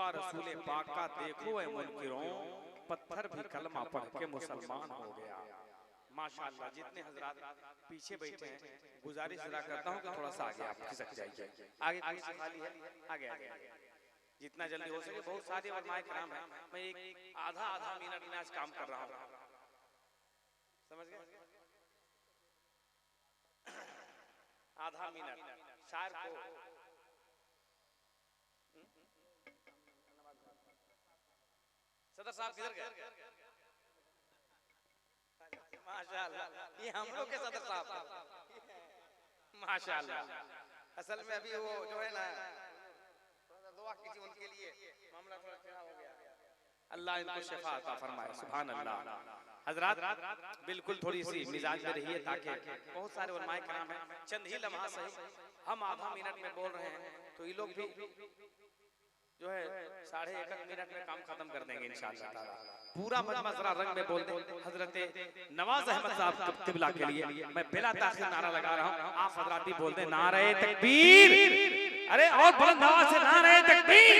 रुतबा रसूले पाक का देखो ऐ मुनकिरों, पत्थर भी कलमा पढ़ के मुसलमान हो गया। माशाअल्लाह, जितने हजरात पीछे बैठे हैं, गुजारिश जरा करता हूँ कि थोड़ा सा आगे आप खिसक जाइए। आगे कुर्सी खाली है, आगे आगे जितना जल्दी हो सके। बहुत सारे उलमाए किराम हैं, मैं एक आधा मिनट में आज काम कर रहा हूँ, समझ गए? आधा मिनट शायर को सदर साहब किधर गए? माशाअल्लाह, ये हम लोग के सदर साहब माशाअल्लाह। असल में अभी वो जो है ना, दुआ कीजिए उनके लिए, मामला थोड़ा टेढ़ा हो गया। अल्लाह इनको शिफा अता फरमाए। सुभान अल्लाह। हजरात बिल्कुल थोड़ी सी मिजाज में रहिए, ताकि बहुत सारे उलमाए किराम हैं, चंद ही लम्हा सही, हम आधा मिनट में बोल रहे हैं तो ये लोग भी जो है 1.5 मिनट में काम खत्म कर देंगे इंशाअल्लाह ताला। पूरा मजमा जरा रंग में बोल दे। हजरत नवाज अहमद साहब किबला के लिए मैं बिला ताखीर नारा लगा रहा हूँ, आप हजरात भी बोल दे नारे तकबीर। अरे और बुलंद आवाज से नारे तकबीर।